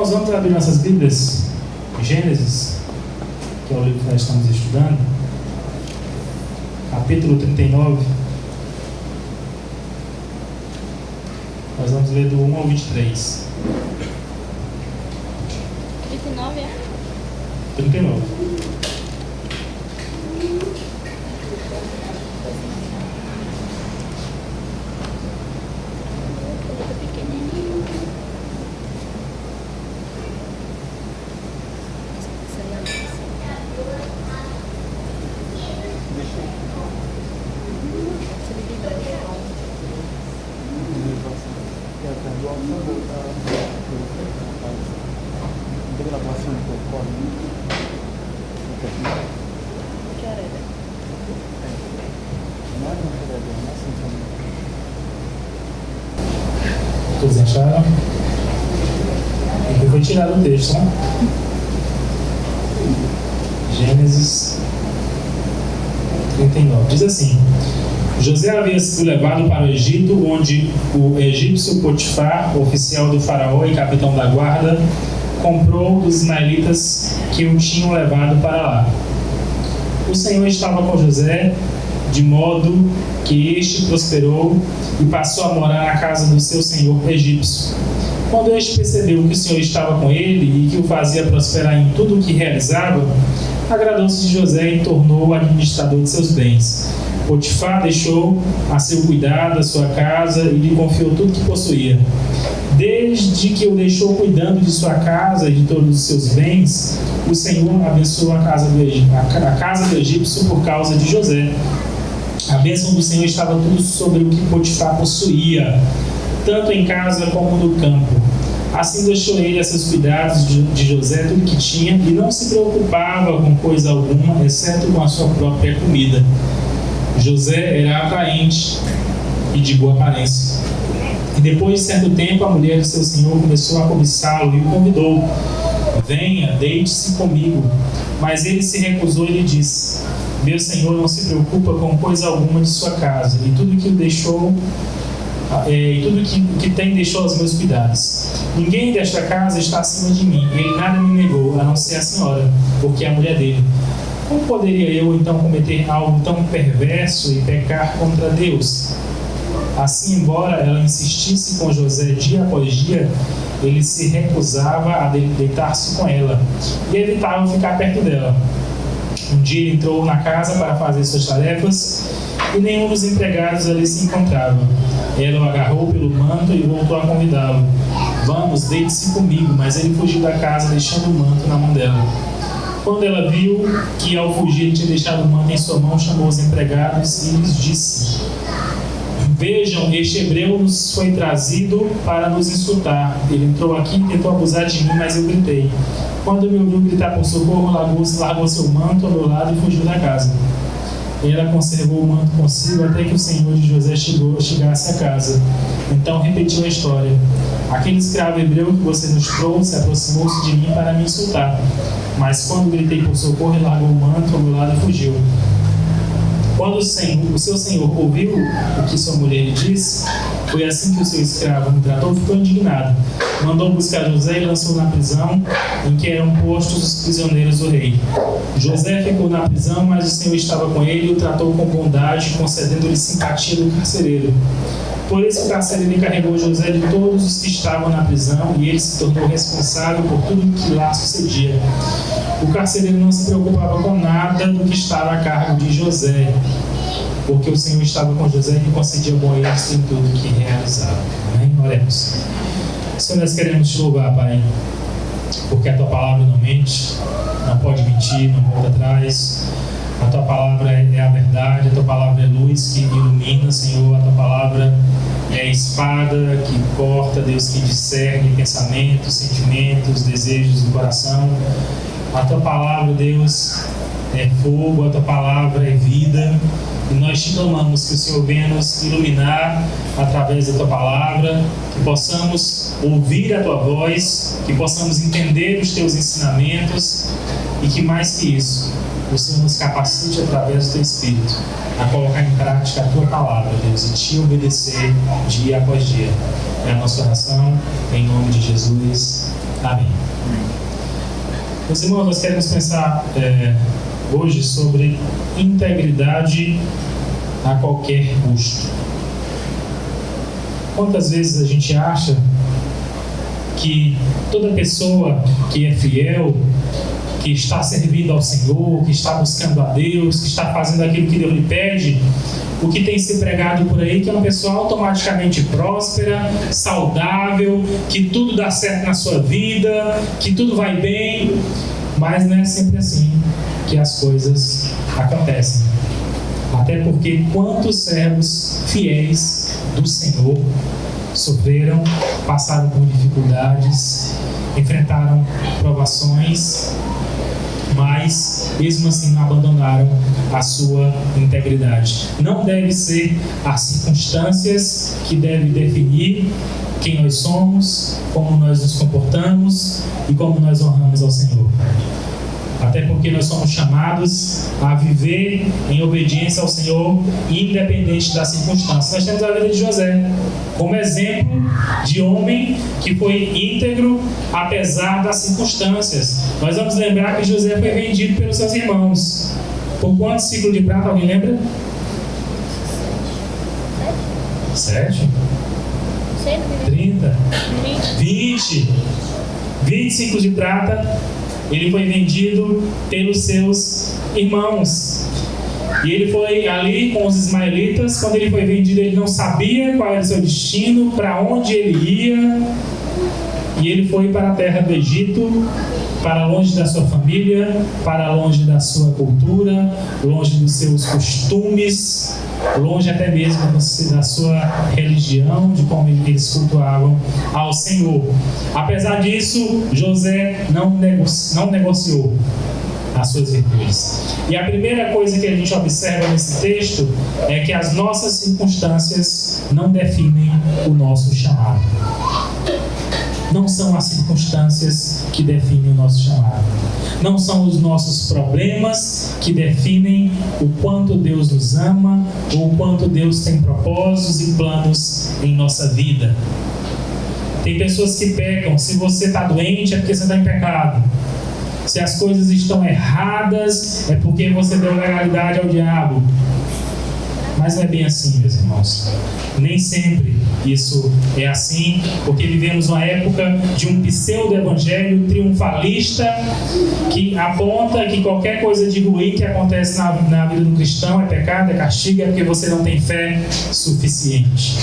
Irmãos, vamos abrir nossas Bíblias, Gênesis, que é o livro que nós estamos estudando, capítulo 39. Nós vamos ler do 1 ao 23. 39, é? 39. Todos acharam? Eu vou tirar do texto, né? Gênesis 39. Diz assim: José havia sido levado para o Egito, onde o egípcio Potifar, oficial do faraó e capitão da guarda, comprou os ismaelitas que o tinham levado para lá. O Senhor estava com José, de modo que este prosperou e passou a morar na casa do seu senhor egípcio. Quando este percebeu que o Senhor estava com ele e que o fazia prosperar em tudo o que realizava, agradou-se de José e tornou-o administrador de seus bens. Potifar deixou a seu cuidado a sua casa e lhe confiou tudo que possuía. Desde que o deixou cuidando de sua casa e de todos os seus bens, o Senhor abençoou a casa do egípcio por causa de José. A bênção do Senhor estava tudo sobre o que Potifar possuía, tanto em casa como no campo. Assim deixou ele a seus cuidados de José tudo que tinha e não se preocupava com coisa alguma, exceto com a sua própria comida. José era atraente e de boa aparência. E depois de certo tempo, a mulher de seu senhor começou a cobiçá-lo e o convidou: venha, deite-se comigo. Mas ele se recusou e lhe disse: meu senhor não se preocupa com coisa alguma de sua casa, e tudo que deixou que tem deixou aos meus cuidados. Ninguém desta casa está acima de mim, ele nada me negou, a não ser a senhora, porque é a mulher dele. Como poderia eu então cometer algo tão perverso e pecar contra Deus? Assim, embora ela insistisse com José dia após dia, ele se recusava a deitar-se com ela e evitava ficar perto dela. Um dia ele entrou na casa para fazer suas tarefas e nenhum dos empregados ali se encontrava. Ela o agarrou pelo manto e voltou a convidá-lo: vamos, deite-se comigo. Mas ele fugiu da casa, deixando o manto na mão dela. Quando ela viu que ao fugir ele tinha deixado o manto em sua mão, chamou os empregados e lhes disse: vejam, este hebreu nos foi trazido para nos insultar. Ele entrou aqui e tentou abusar de mim, mas eu gritei. Quando me ouviu gritar por socorro, largou seu manto ao meu lado e fugiu da casa. Ela conservou o manto consigo até que o senhor de José chegasse a casa. Então repetiu a história: aquele escravo hebreu que você nos trouxe aproximou-se de mim para me insultar. Mas quando gritei por socorro, ele largou o manto ao meu lado e fugiu. Quando o seu senhor ouviu o que sua mulher lhe disse, foi assim que o seu escravo me tratou, ficou indignado. Mandou buscar José e lançou na prisão em que eram postos os prisioneiros do rei. José ficou na prisão, mas o Senhor estava com ele e o tratou com bondade, concedendo-lhe simpatia do carcereiro. Por isso o carcereiro encarregou José de todos os que estavam na prisão e ele se tornou responsável por tudo o que lá sucedia. O carcereiro não se preocupava com nada do que estava a cargo de José, porque o Senhor estava com José e lhe concedia bom êxito em tudo que realizava. Amém? Oremos. Senhor, nós queremos te louvar, Pai, porque a tua palavra não mente, não pode mentir, não volta atrás. A tua palavra é a verdade, a tua palavra é luz que ilumina, Senhor. A tua palavra é a espada que corta, Deus, que discerne pensamentos, sentimentos, desejos do coração. A tua palavra, Deus, é fogo, a tua palavra é vida. E nós te clamamos que o Senhor venha nos iluminar através da tua palavra, que possamos ouvir a tua voz, que possamos entender os teus ensinamentos e que, mais que isso, o Senhor nos capacite através do teu Espírito a colocar em prática a tua palavra, Deus, e te obedecer dia após dia. É a nossa oração, em nome de Jesus. Amém. Meus irmãos, nós queremos pensar hoje sobre integridade a qualquer custo. Quantas vezes a gente acha que toda pessoa que é fiel, que está servindo ao Senhor, que está buscando a Deus, que está fazendo aquilo que Deus lhe pede, o que tem se pregado por aí, que é uma pessoa automaticamente próspera, saudável, que tudo dá certo na sua vida, que tudo vai bem, mas não é sempre assim que as coisas acontecem. Até porque quantos servos fiéis do Senhor sofreram, passaram por dificuldades, enfrentaram provações, mas mesmo assim não abandonaram a sua integridade. Não deve ser as circunstâncias que devem definir quem nós somos, como nós nos comportamos e como nós honramos ao Senhor. Até porque nós somos chamados a viver em obediência ao Senhor, independente das circunstâncias. Nós temos a vida de José como exemplo de homem que foi íntegro apesar das circunstâncias. Nós vamos lembrar que José foi vendido pelos seus irmãos. Por quantos ciclos de prata? Alguém lembra? 7? 30? 20 ciclos de prata. Ele foi vendido pelos seus irmãos. E ele foi ali com os ismaelitas. Quando ele foi vendido, ele não sabia qual era o seu destino, para onde ele ia. E ele foi para a terra do Egito, para longe da sua família, para longe da sua cultura, longe dos seus costumes, longe até mesmo da sua religião, de como eles cultuavam ao Senhor. Apesar disso, José não negociou as suas virtudes. E a primeira coisa que a gente observa nesse texto é que as nossas circunstâncias não definem o nosso chamado. Não são as circunstâncias que definem o nosso chamado. Não são os nossos problemas que definem o quanto Deus nos ama ou o quanto Deus tem propósitos e planos em nossa vida. Tem pessoas que pecam. Se você está doente, é porque você está em pecado. Se as coisas estão erradas, é porque você deu legalidade ao diabo. Mas não é bem assim, meus irmãos. Nem sempre isso é assim, porque vivemos uma época de um pseudo-evangelho triunfalista que aponta que qualquer coisa de ruim que acontece na vida do cristão é pecado, é castigo, é porque você não tem fé suficiente.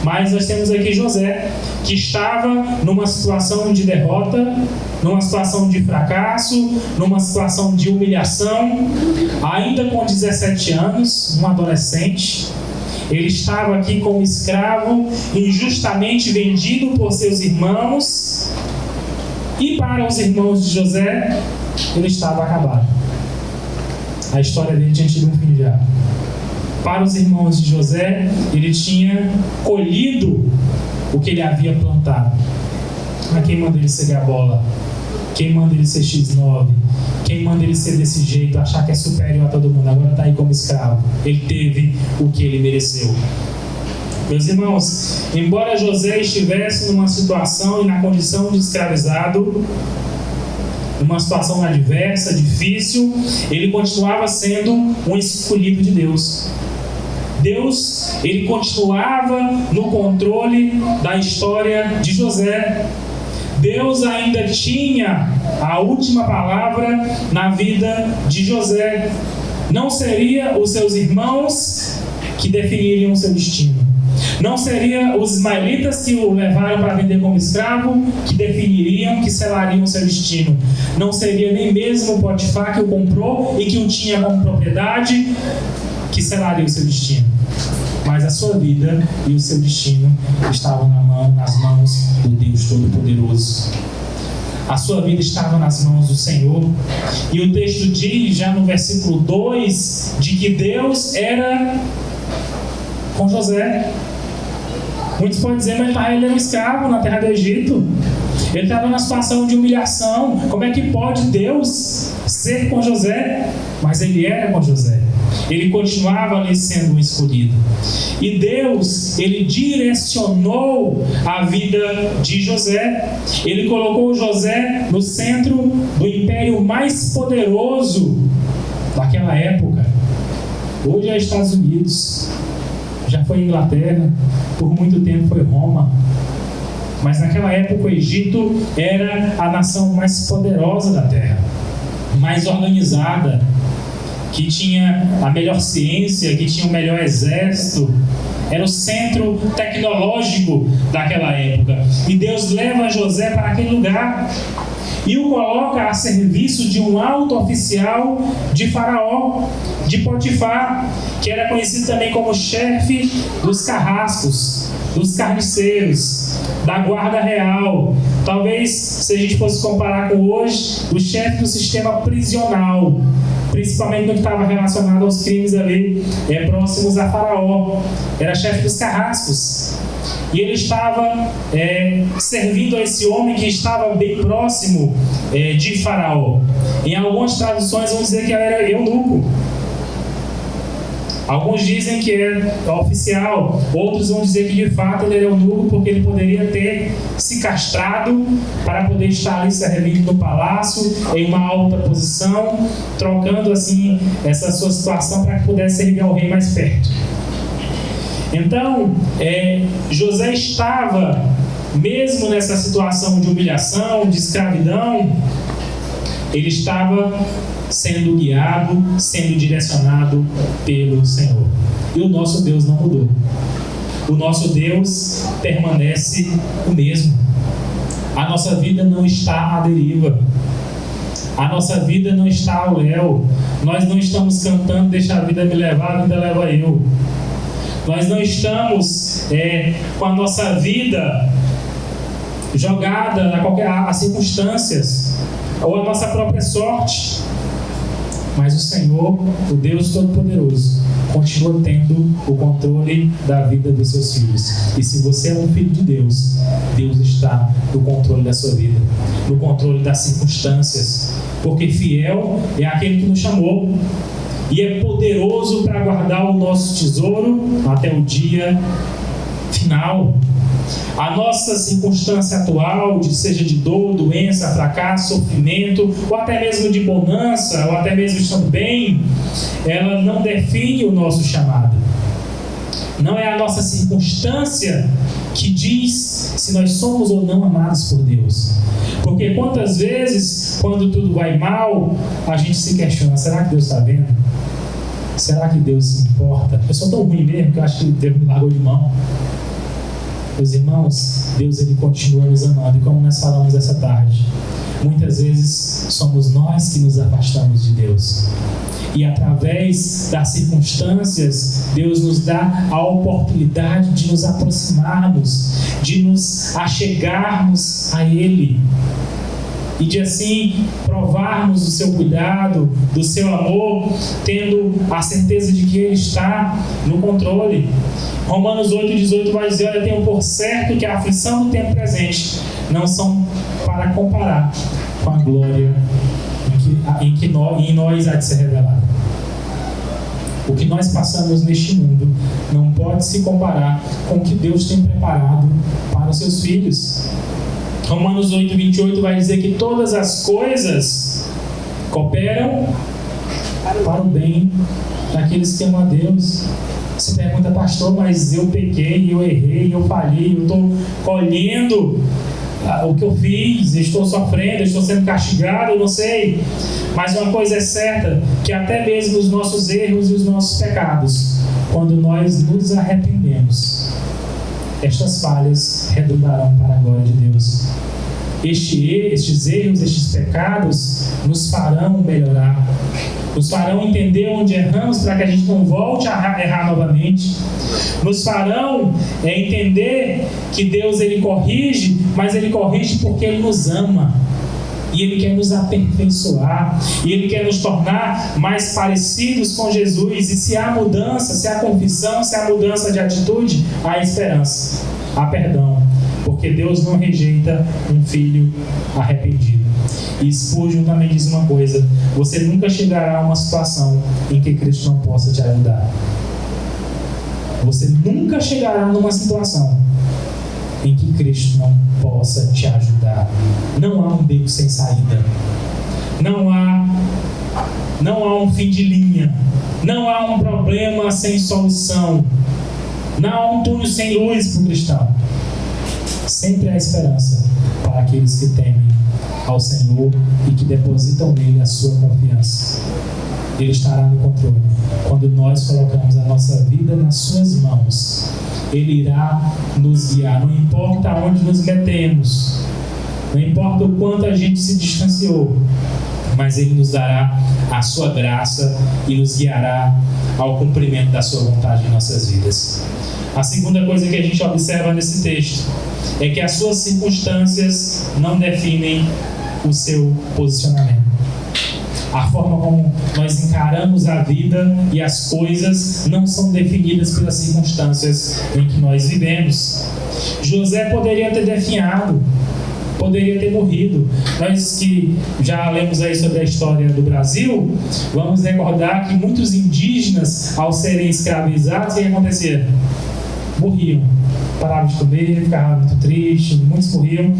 Mas nós temos aqui José, que estava numa situação de derrota, numa situação de fracasso, numa situação de humilhação, ainda com 17 anos, um adolescente. Ele estava aqui como escravo, injustamente vendido por seus irmãos, e para os irmãos de José, ele estava acabado. A história dele tinha tido um fim já. Para os irmãos de José, ele tinha colhido o que ele havia plantado. Mas quem manda ele ser gabola? Quem manda ele ser X9? Quem manda ele ser desse jeito, achar que é superior a todo mundo? Agora está aí como escravo. Ele teve o que ele mereceu. Meus irmãos, embora José estivesse numa situação e na condição de escravizado, numa situação adversa, difícil, ele continuava sendo um escolhido de Deus. Deus, ele continuava no controle da história de José. Deus ainda tinha a última palavra na vida de José. Não seria os seus irmãos que definiriam o seu destino. Não seria os ismaelitas que o levaram para vender como escravo que definiriam, que selariam o seu destino. Não seria nem mesmo Potifar que o comprou e que o tinha como propriedade que selaria o seu destino. Mas a sua vida e o seu destino estavam nas mãos do Deus Todo-Poderoso. A sua vida estava nas mãos do Senhor. E o texto diz, já no versículo 2, de que Deus era com José. Muitos podem dizer, mas ele era um escravo na terra do Egito. Ele estava numa situação de humilhação. Como é que pode Deus ser com José? Mas ele era com José. ele continuava ali sendo um escolhido. E Deus, ele direcionou a vida de José. Ele colocou José no centro do império mais poderoso daquela época. Hoje é Estados Unidos, já foi Inglaterra, por muito tempo foi Roma. Mas naquela época o Egito era a nação mais poderosa da terra, mais organizada, que tinha a melhor ciência, que tinha o melhor exército. Era o centro tecnológico daquela época. E Deus leva José para aquele lugar e o coloca a serviço de um alto oficial de Faraó, de Potifar, que era conhecido também como chefe dos carrascos, dos carniceiros, da guarda real. Talvez, se a gente fosse comparar com hoje, o chefe do sistema prisional, principalmente no que estava relacionado aos crimes ali próximos a Faraó. Era chefe dos carrascos. E ele estava servindo a esse homem que estava bem próximo de Faraó. Em algumas traduções vão dizer que ele era eunuco. Alguns dizem que é oficial, outros vão dizer que de fato ele era eunuco porque ele poderia ter se castrado para poder estar ali servindo no palácio, em uma alta posição, trocando assim essa sua situação para que pudesse servir ao rei mais perto. Então, José estava, mesmo nessa situação de humilhação, de escravidão, ele estava sendo guiado, sendo direcionado pelo Senhor. E o nosso Deus não mudou. O nosso Deus permanece o mesmo. A nossa vida não está à deriva. A nossa vida não está ao léu. Nós não estamos cantando "Deixa a vida me levar, a vida leva eu". Nós não estamos com a nossa vida jogada a circunstâncias ou a nossa própria sorte. Mas o Senhor, o Deus Todo-Poderoso, continua tendo o controle da vida dos seus filhos. E se você é um filho de Deus, Deus está no controle da sua vida, no controle das circunstâncias. Porque fiel é aquele que nos chamou e é poderoso para guardar o nosso tesouro até o dia final. A nossa circunstância atual, seja de dor, doença, fracasso, sofrimento, ou até mesmo de bonança, ou até mesmo estando bem, ela não define o nosso chamado. Não é a nossa circunstância que diz se nós somos ou não amados por Deus. Porque quantas vezes, quando tudo vai mal, a gente se questiona: será que Deus está vendo? Será que Deus se importa? Eu sou tão ruim mesmo que eu acho que Deus me largou de mão. Meus irmãos, Deus ele continua nos amando. E como nós falamos essa tarde, muitas vezes somos nós que nos afastamos de Deus. E através das circunstâncias, Deus nos dá a oportunidade de nos aproximarmos, de nos achegarmos a Ele. E de assim provarmos do seu cuidado, do seu amor, tendo a certeza de que Ele está no controle. Romanos 8,18 vai dizer: olha, tenho por certo que a aflição do tempo presente não são para comparar com a glória em nós há de ser revelada. O que nós passamos neste mundo não pode se comparar com o que Deus tem preparado para os seus filhos. Romanos 8,28 vai dizer que todas as coisas cooperam para o bem daqueles que amam a Deus. Você pergunta: pastor, mas eu pequei, eu errei, eu falhei, eu estou colhendo o que eu fiz, estou sofrendo, estou sendo castigado, eu não sei. Mas uma coisa é certa, que até mesmo os nossos erros e os nossos pecados, quando nós nos arrependemos, estas falhas redundarão para a glória de Deus. Estes erros, estes pecados nos farão melhorar, nos farão entender onde erramos para que a gente não volte a errar novamente, nos farão entender que Deus ele corrige, mas Ele corrige porque Ele nos ama. E Ele quer nos aperfeiçoar, e Ele quer nos tornar mais parecidos com Jesus. E se há mudança, se há confissão, se há mudança de atitude, há esperança, há perdão. porque Deus não rejeita um filho arrependido. E Spurgeon também diz uma coisa: você nunca chegará a uma situação em que Cristo não possa te ajudar. Você nunca chegará numa situação em que Cristo não possa te ajudar. Não há um beco sem saída. Não há um fim de linha. Não há um problema sem solução. Não há um túnel sem luz para o cristão. Sempre há esperança para aqueles que temem ao Senhor e que depositam nele a sua confiança. Ele estará no controle. Quando nós colocamos a nossa vida nas suas mãos, Ele irá nos guiar. Não importa onde nos metemos, não importa o quanto a gente se distanciou, mas Ele nos dará a sua graça e nos guiará ao cumprimento da sua vontade em nossas vidas. A segunda coisa que a gente observa nesse texto é que as suas circunstâncias não definem o seu posicionamento. A forma como nós encaramos a vida e as coisas não são definidas pelas circunstâncias em que nós vivemos. José poderia ter definhado, poderia ter morrido. Nós que já lemos aí sobre a história do Brasil, vamos recordar que muitos indígenas, ao serem escravizados, o que acontecia? Morriam. Paravam de comer, ficavam muito tristes, muitos morriam.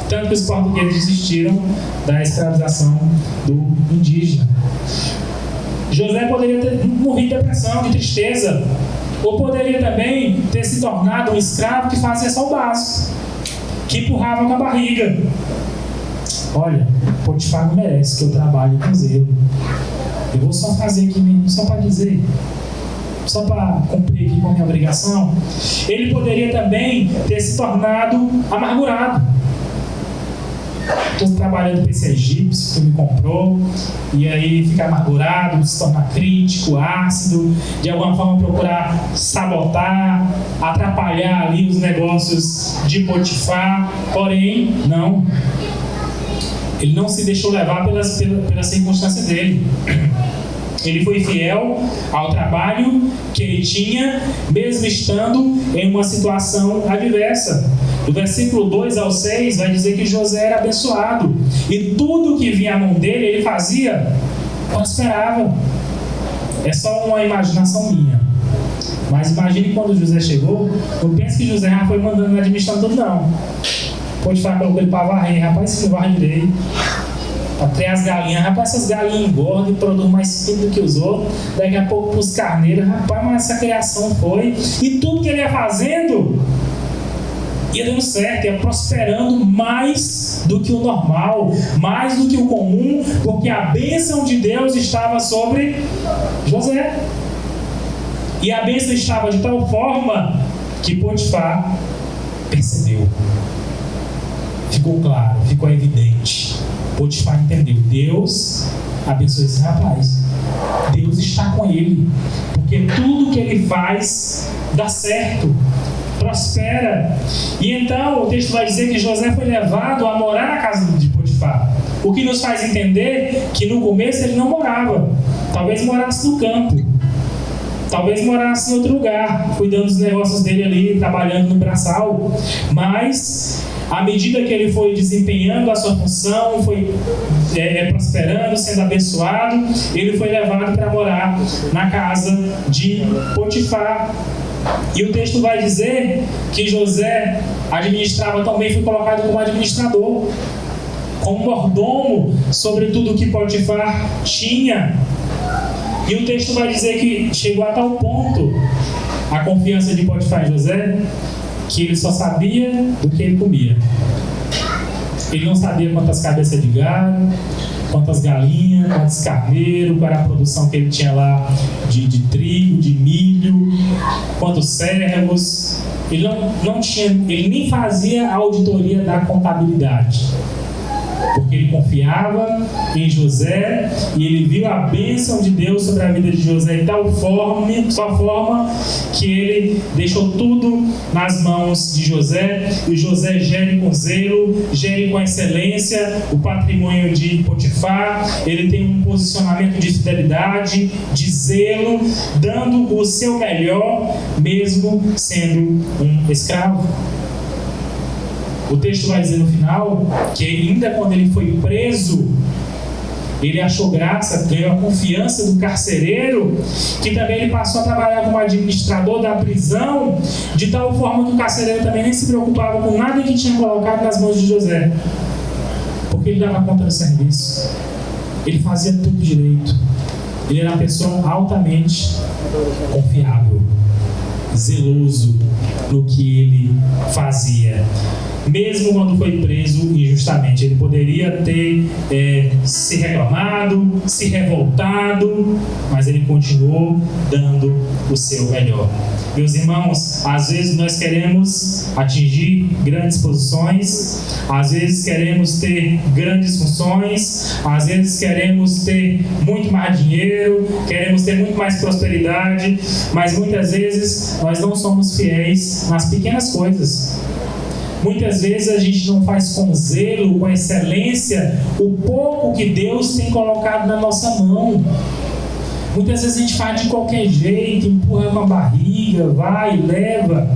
Tanto que os portugueses desistiram da escravização do indígena. José poderia ter morrido de depressão, de tristeza, ou poderia também ter se tornado um escravo que fazia só o básico, que empurrava com a barriga. Olha, Potifar não merece que eu trabalhe com zelo. Eu vou só fazer aqui mesmo, só para dizer, só para cumprir aqui com a minha obrigação. Ele poderia também ter se tornado amargurado. Estou trabalhando para esse egípcio que me comprou, e aí fica amargurado, se torna crítico, ácido, de alguma forma procurar sabotar, atrapalhar ali os negócios de Potifar. Porém, não. Ele não se deixou levar pela circunstância dele. Ele foi fiel ao trabalho que ele tinha, mesmo estando em uma situação adversa. Do versículo 2 ao 6 vai dizer que José era abençoado, e tudo que vinha à mão dele, ele fazia, prosperava. É só uma imaginação minha. Mas imagine quando José chegou, eu penso que José já foi mandando administrar tudo, não. Potifar colocou ele para varrer, rapaz, se varre direito. Para ter as galinhas, rapaz, essas galinhas engordam e produzem mais filho do que os outros. Daqui a pouco para os carneiros, rapaz, mas essa criação foi. E tudo que ele ia fazendo ia dando certo, ia prosperando mais do que o normal, mais do que o comum, porque a bênção de Deus estava sobre José. E a bênção estava de tal forma que Potifar percebeu. Ficou claro, ficou evidente. Potifar entendeu. Deus abençoe esse rapaz. Deus está com ele, porque tudo que ele faz dá certo, prospera. E então o texto vai dizer que José foi levado a morar na casa de Potifar, o que nos faz entender que no começo ele não morava. Talvez morasse no campo, talvez morasse em outro lugar, cuidando dos negócios dele ali, trabalhando no braçal. Mas à medida que ele foi desempenhando a sua função, foi prosperando, sendo abençoado, ele foi levado para morar na casa de Potifar. E o texto vai dizer que José administrava também, foi colocado como administrador, como mordomo sobre tudo que Potifar tinha. E o texto vai dizer que chegou a tal ponto a confiança de Potifar em José, que ele só sabia do que ele comia. Ele não sabia quantas cabeças de gado, quantas galinhas, quantos carneiros, qual era a produção que ele tinha lá de trigo, de milho, quantos servos. Ele não tinha, ele nem fazia a auditoria da contabilidade, porque ele confiava em José e ele viu a bênção de Deus sobre a vida de José de tal forma que ele deixou tudo nas mãos de José, e José gere com zelo, gere com excelência o patrimônio de Potifar. Ele tem um posicionamento de fidelidade, de zelo, dando o seu melhor, mesmo sendo um escravo. O texto vai dizer no final que ainda quando ele foi preso, ele achou graça, ganhou a confiança do carcereiro, que também ele passou a trabalhar como administrador da prisão, de tal forma que o carcereiro também nem se preocupava com nada que tinha colocado nas mãos de José, porque ele dava conta do serviço, ele fazia tudo direito, ele era uma pessoa altamente confiável, zeloso no que ele fazia. Mesmo quando foi preso injustamente, ele poderia ter se reclamado, se revoltado, mas ele continuou dando o seu melhor. Meus irmãos, às vezes nós queremos atingir grandes posições, às vezes queremos ter grandes funções, às vezes queremos ter muito mais dinheiro, queremos ter muito mais prosperidade, mas muitas vezes nós não somos fiéis nas pequenas coisas. Muitas vezes a gente não faz com zelo, com excelência, o pouco que Deus tem colocado na nossa mão. Muitas vezes a gente faz de qualquer jeito, empurra com a barriga, vai, leva.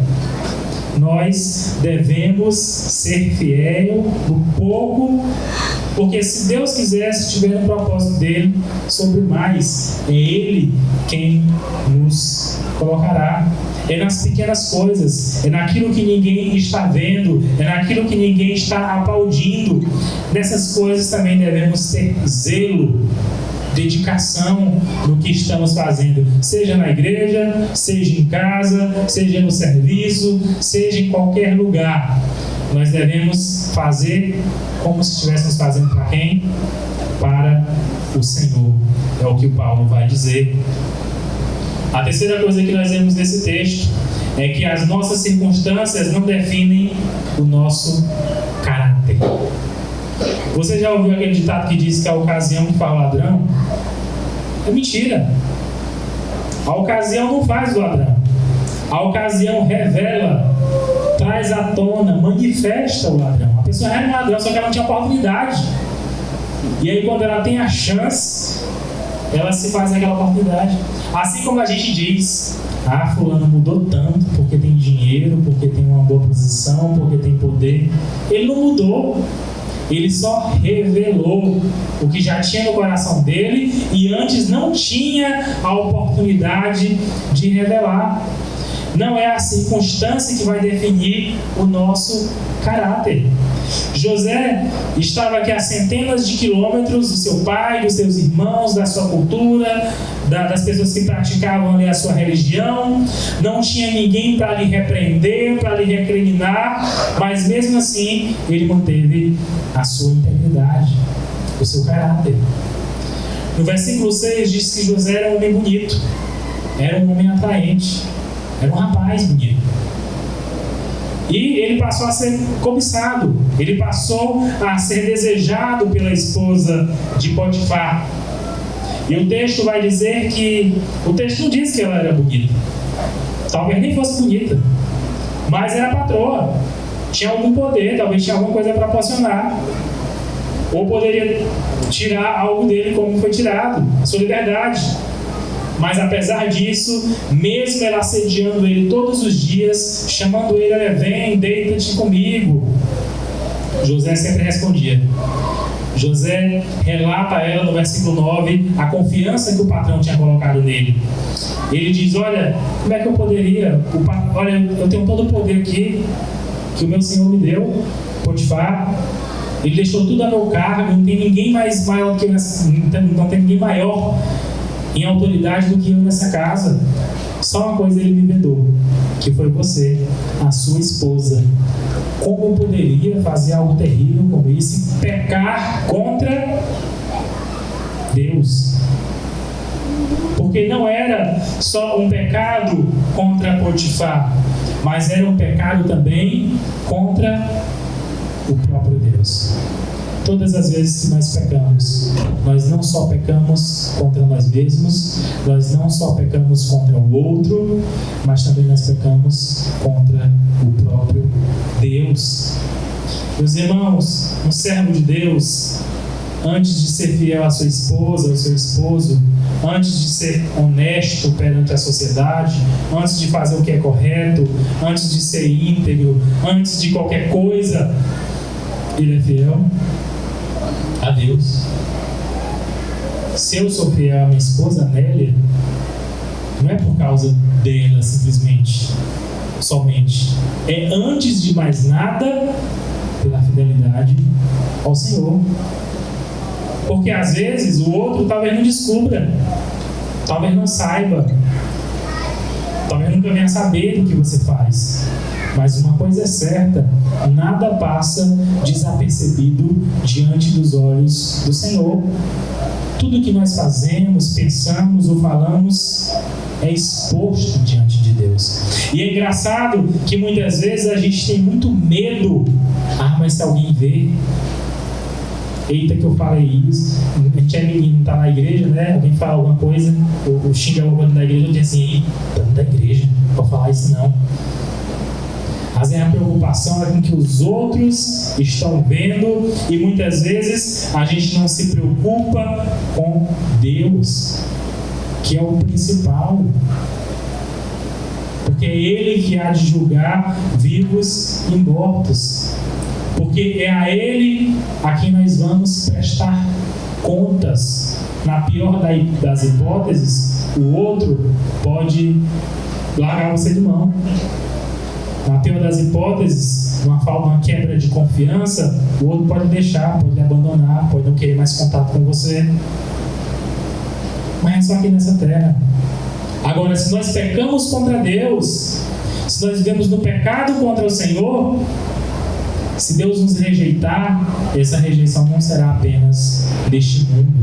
Nós devemos ser fiel no pouco, porque se Deus quiser, se tiver um propósito dele sobre mais, é Ele quem nos colocará. É nas pequenas coisas, é naquilo que ninguém está vendo, é naquilo que ninguém está aplaudindo. Nessas coisas também devemos ter zelo, dedicação no que estamos fazendo, seja na igreja, seja em casa, seja no serviço, seja em qualquer lugar. Nós devemos fazer como se estivéssemos fazendo para quem? Para o Senhor. É o que o Paulo vai dizer. A terceira coisa que nós vemos nesse texto é que as nossas circunstâncias não definem o nosso caráter. Você já ouviu aquele ditado que diz que a ocasião que faz o ladrão? É mentira. A ocasião não faz o ladrão. A ocasião revela, traz à tona, manifesta o ladrão. A pessoa era um ladrão, só que ela não tinha oportunidade. E aí quando ela tem a chance, ela se faz aquela oportunidade. Assim como a gente diz, fulano mudou tanto porque tem dinheiro, porque tem uma boa posição, porque tem poder. Ele não mudou, ele só revelou o que já tinha no coração dele e antes não tinha a oportunidade de revelar. Não é a circunstância que vai definir o nosso caráter. José estava aqui a centenas de quilômetros do seu pai, dos seus irmãos, da sua cultura, das pessoas que praticavam ali a sua religião. Não tinha ninguém para lhe repreender, para lhe recriminar, mas mesmo assim ele manteve a sua integridade, o seu caráter. No versículo 6 diz que José era um homem bonito, era um homem atraente, era um rapaz bonito. E ele passou a ser cobiçado, ele passou a ser desejado pela esposa de Potifar. E o texto vai dizer que, o texto não diz que ela era bonita, talvez nem fosse bonita, mas era patroa, tinha algum poder, talvez tinha alguma coisa para proporcionar, ou poderia tirar algo dele como foi tirado, a sua liberdade. Mas apesar disso, mesmo ela assediando ele todos os dias, chamando ele, olha, vem, deita-te comigo, José sempre respondia. José relata a ela no versículo 9 a confiança que o patrão tinha colocado nele. Ele diz, olha, como é que eu poderia, olha, eu tenho todo o poder aqui que o meu senhor me deu, Potifar, ele deixou tudo a meu cargo, não tem ninguém maior do que eu, não tem ninguém maior em autoridade do que eu nessa casa. Só uma coisa ele me vedou, que foi você, a sua esposa. Como eu poderia fazer algo terrível como isso e pecar contra Deus? Porque não era só um pecado contra Potifar, mas era um pecado também contra o próprio Deus. Todas as vezes que nós pecamos, nós não só pecamos contra nós mesmos, nós não só pecamos contra o outro, mas também nós pecamos contra o próprio Deus. Meus irmãos, um servo de Deus, antes de ser fiel à sua esposa, ao seu esposo, antes de ser honesto perante a sociedade, antes de fazer o que é correto, antes de ser íntegro, antes de qualquer coisa, ele é fiel a Deus. Se eu sou fiel à minha esposa Nélia, não é por causa dela simplesmente, somente. É antes de mais nada pela fidelidade ao Senhor. Porque às vezes o outro talvez não descubra, talvez não saiba, talvez nunca venha saber do que você faz. Mas uma coisa é certa, nada passa desapercebido diante dos olhos do Senhor. Tudo que nós fazemos, pensamos ou falamos é exposto diante de Deus. E é engraçado que muitas vezes a gente tem muito medo. Mas se alguém ver, eita que eu falei isso, a gente é menino, tá na igreja, né? Alguém fala alguma coisa, ou xinga alguma coisa da igreja, eu digo assim, eita, da igreja, não pode falar isso não. Mas a preocupação é com que os outros estão vendo, e muitas vezes a gente não se preocupa com Deus, que é o principal. Porque é Ele que há de julgar vivos e mortos. Porque é a Ele a quem nós vamos prestar contas. Na pior das hipóteses, o outro pode largar você de mão. Na pior das hipóteses, uma quebra de confiança, o outro pode deixar, pode abandonar, pode não querer mais contato com você. Mas é só aqui nessa terra. Agora, se nós pecamos contra Deus, se nós vivemos no pecado contra o Senhor, se Deus nos rejeitar, essa rejeição não será apenas deste mundo,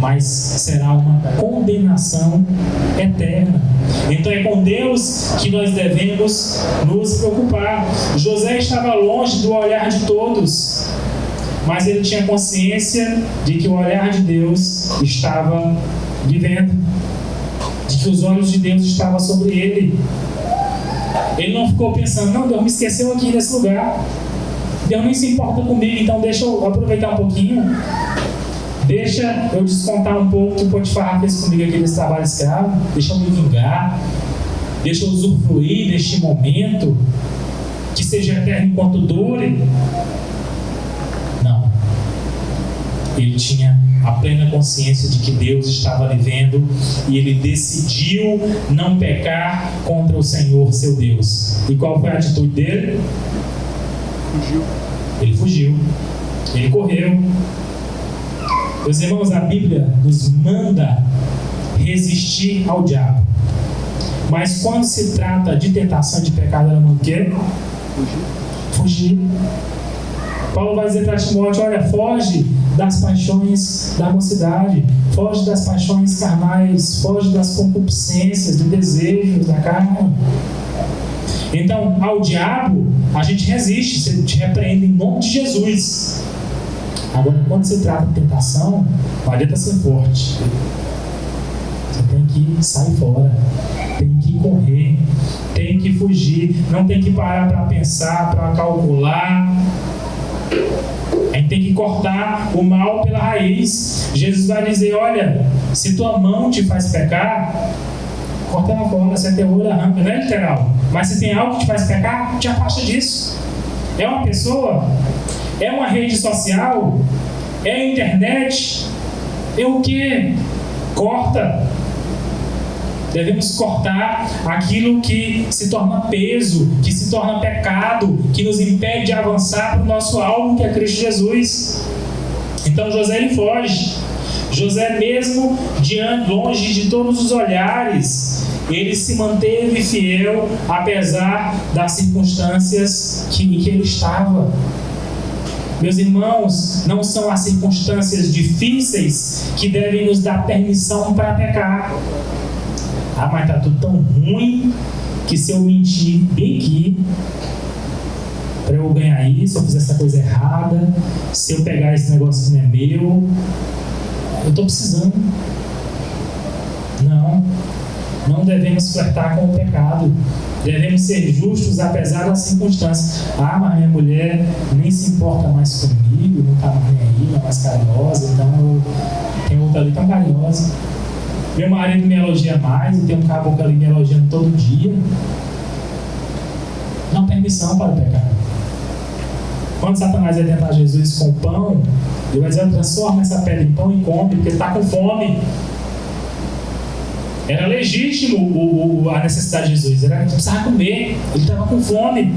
mas será uma condenação eterna. Então é com Deus que nós devemos nos preocupar. José estava longe do olhar de todos, mas ele tinha consciência de que o olhar de Deus estava vivendo, de que os olhos de Deus estavam sobre ele. Ele não ficou pensando, não, Deus me esqueceu aqui nesse lugar, Deus nem se importa comigo, então deixa eu aproveitar um pouquinho, deixa eu descontar um pouco que o Potifar fez comigo aqui nesse trabalho escravo, deixa eu me vingar, deixa eu usufruir deste momento, que seja eterno enquanto dure. Não. Ele tinha a plena consciência de que Deus estava lhe vendo, e ele decidiu não pecar contra o Senhor, seu Deus. E qual foi a atitude dele? Fugiu. Ele fugiu. Ele correu. Meus irmãos, a Bíblia nos manda resistir ao diabo. Mas quando se trata de tentação de pecado, ela não quer? Fugir. Paulo vai dizer para Timóteo, olha, foge das paixões da mocidade, foge das paixões carnais, foge das concupiscências, dos desejos da carne. Então, ao diabo, a gente resiste, você te repreende em nome de Jesus. Agora, quando se trata de tentação, não adianta ser forte. Você tem que sair fora, tem que correr, tem que fugir, não tem que parar para pensar, para calcular. A gente tem que cortar o mal pela raiz. Jesus vai dizer, olha, se tua mão te faz pecar, corta ela fora, se é teu olho, arranca. Não é literal, mas se tem algo que te faz pecar, te afasta disso. É uma pessoa, é uma rede social, é a internet, é o que? Corta. Devemos cortar aquilo que se torna peso, que se torna pecado, que nos impede de avançar para o nosso alvo, que é Cristo Jesus. Então José, ele foge. José, mesmo longe de todos os olhares, ele se manteve fiel, apesar das circunstâncias em que ele estava. Meus irmãos, não são as circunstâncias difíceis que devem nos dar permissão para pecar. Mas está tudo tão ruim que se eu mentir bem aqui para eu ganhar isso, se eu fizer essa coisa errada, se eu pegar esse negócio que não é meu, eu estou precisando. Não devemos flertar com o pecado. Devemos ser justos apesar das circunstâncias. Mas minha mulher nem se importa mais comigo, não está nem aí, não é mais carinhosa, então tem outra ali tão carinhosa. Meu marido me elogia mais, e tem um caboclo ali me elogiando todo dia. Não permissão para o pecado. Quando Satanás vai tentar Jesus com o pão, ele vai dizer: transforma essa pedra em pão e come, porque ele está com fome. Era legítimo a necessidade de Jesus, ele precisava comer, ele estava com fome.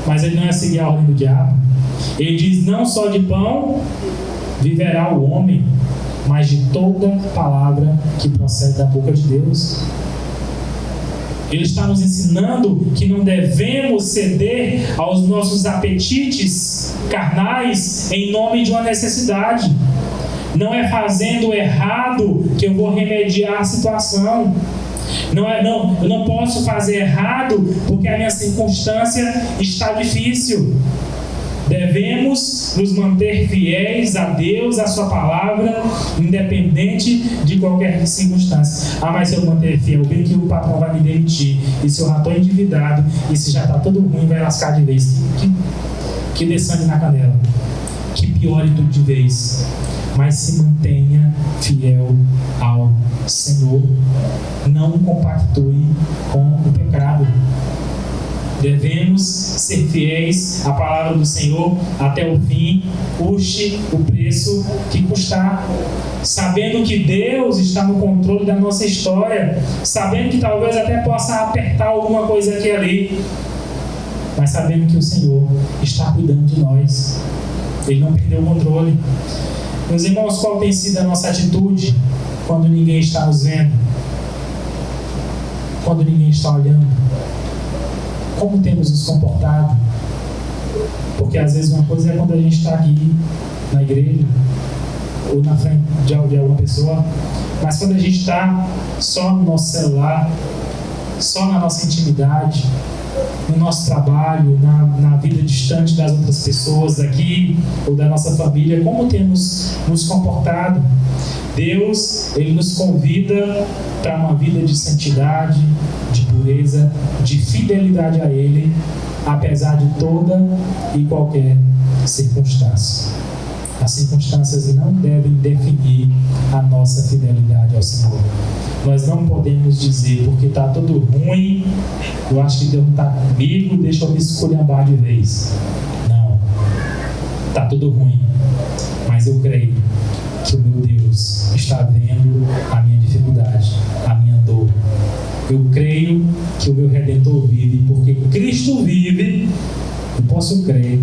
Mas ele não ia seguir a ordem do diabo. Ele diz: não só de pão viverá o homem, mas de toda palavra que procede da boca de Deus. Ele está nos ensinando que não devemos ceder aos nossos apetites carnais em nome de uma necessidade. Não é fazendo errado que eu vou remediar a situação. Eu não posso fazer errado porque a minha circunstância está difícil. Devemos nos manter fiéis a Deus, a sua palavra, independente de qualquer circunstância. Mas se eu manter fiel, bem que o patrão vai me demitir, e se eu já estou endividado, e se já está tudo ruim, vai lascar de vez. Que dê sangue na canela, que piore tudo de vez. Mas se mantenha fiel ao Senhor. Não compactue com o pecado. Devemos ser fiéis à palavra do Senhor até o fim, custe o preço que custar. Sabendo que Deus está no controle da nossa história. Sabendo que talvez até possa apertar alguma coisa aqui e ali. Mas sabendo que o Senhor está cuidando de nós. Ele não perdeu o controle. Meus irmãos, qual tem sido a nossa atitude quando ninguém está nos vendo? Quando ninguém está olhando? Como temos nos comportado? Porque às vezes uma coisa é quando a gente está aqui na igreja ou na frente de alguma pessoa, mas quando a gente está só no nosso celular, só na nossa intimidade, no nosso trabalho, na vida distante das outras pessoas aqui ou da nossa família, como temos nos comportado? Deus, Ele nos convida para uma vida de santidade, de pureza, de fidelidade a Ele, apesar de toda e qualquer circunstância. As circunstâncias não devem definir a nossa fidelidade ao Senhor. Nós não podemos dizer, porque está tudo ruim, eu acho que Deus não está comigo, deixa eu me esculhambar de vez. Não. Está tudo ruim. Mas eu creio que o meu Deus está vendo a minha dificuldade, a minha dor. Eu creio que o meu Redentor vive, porque Cristo vive. Eu posso crer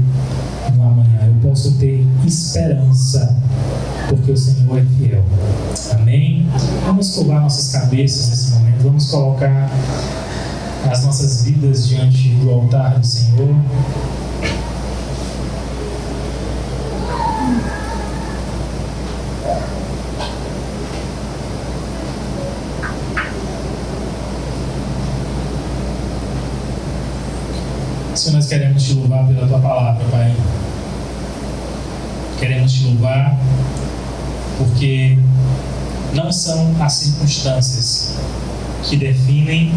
no amanhã, eu posso ter esperança, porque o Senhor é fiel. Amém? Vamos curvar nossas cabeças nesse momento, vamos colocar as nossas vidas diante do altar do Senhor. Senhor, nós queremos te louvar pela tua palavra, Pai. Queremos te louvar porque não são as circunstâncias que definem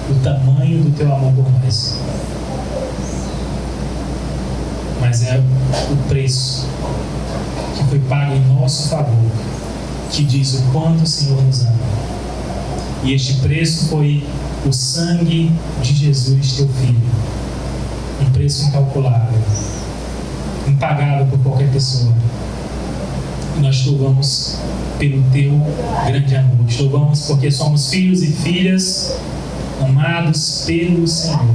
o tamanho do teu amor por nós, mas é o preço que foi pago em nosso favor que diz o quanto o Senhor nos ama. E este preço foi o sangue de Jesus, teu Filho. Um preço incalculável, impagável por qualquer pessoa. E nós te louvamos pelo teu grande amor. Te louvamos porque somos filhos e filhas amados pelo Senhor.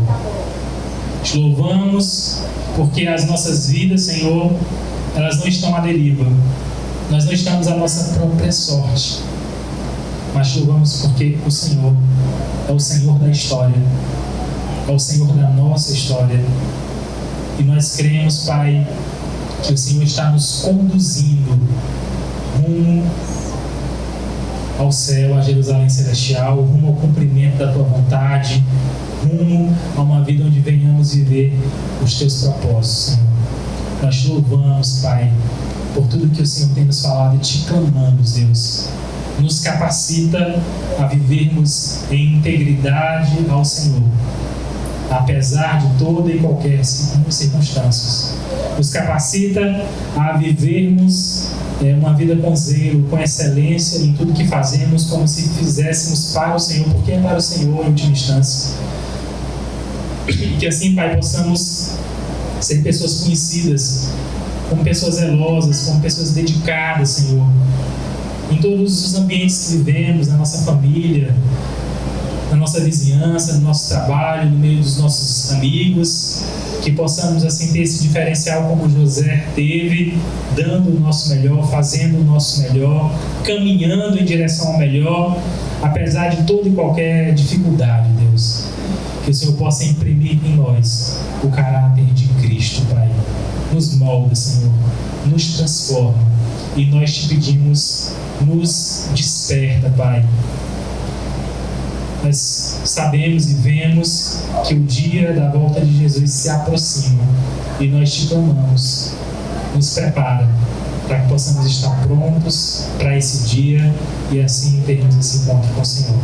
Te louvamos porque as nossas vidas, Senhor, elas não estão à deriva. Nós não estamos à nossa própria sorte. Mas te louvamos porque o Senhor é o Senhor da história. É o Senhor da nossa história. E nós cremos, Pai, que o Senhor está nos conduzindo rumo ao céu, a Jerusalém Celestial, rumo ao cumprimento da Tua vontade, rumo a uma vida onde venhamos viver os Teus propósitos, Senhor. Nós te louvamos, Pai, por tudo que o Senhor tem nos falado e te clamamos, Deus. Nos capacita a vivermos em integridade ao Senhor, apesar de toda e qualquer circunstância. Nos capacita a vivermos uma vida com zelo, com excelência em tudo que fazemos, como se fizéssemos para o Senhor, porque é para o Senhor em última instância. E que assim, Pai, possamos ser pessoas conhecidas, como pessoas zelosas, como pessoas dedicadas, Senhor, em todos os ambientes que vivemos, na nossa família, na nossa vizinhança, no nosso trabalho, no meio dos nossos amigos, que possamos assim ter esse diferencial como José teve, dando o nosso melhor, fazendo o nosso melhor, caminhando em direção ao melhor, apesar de toda e qualquer dificuldade, Deus. Que o Senhor possa imprimir em nós o caráter de Cristo, Pai. Nos molda, Senhor, nos transforma, e nós te pedimos, nos desperta, Pai. Nós sabemos e vemos que o dia da volta de Jesus se aproxima, e nós te clamamos, nos prepara para que possamos estar prontos para esse dia e assim termos esse encontro com o Senhor.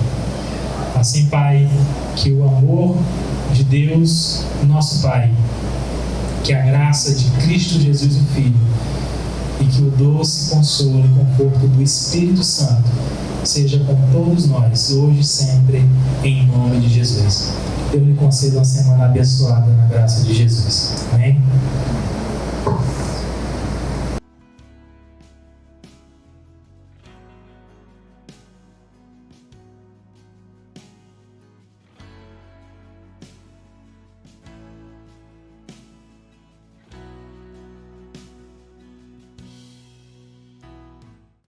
Assim, Pai, que o amor de Deus, nosso Pai, que a graça de Cristo Jesus, o Filho, e que o doce consolo e conforto do Espírito Santo seja com todos nós, hoje e sempre, em nome de Jesus. Eu lhe concedo uma semana abençoada na graça de Jesus. Amém?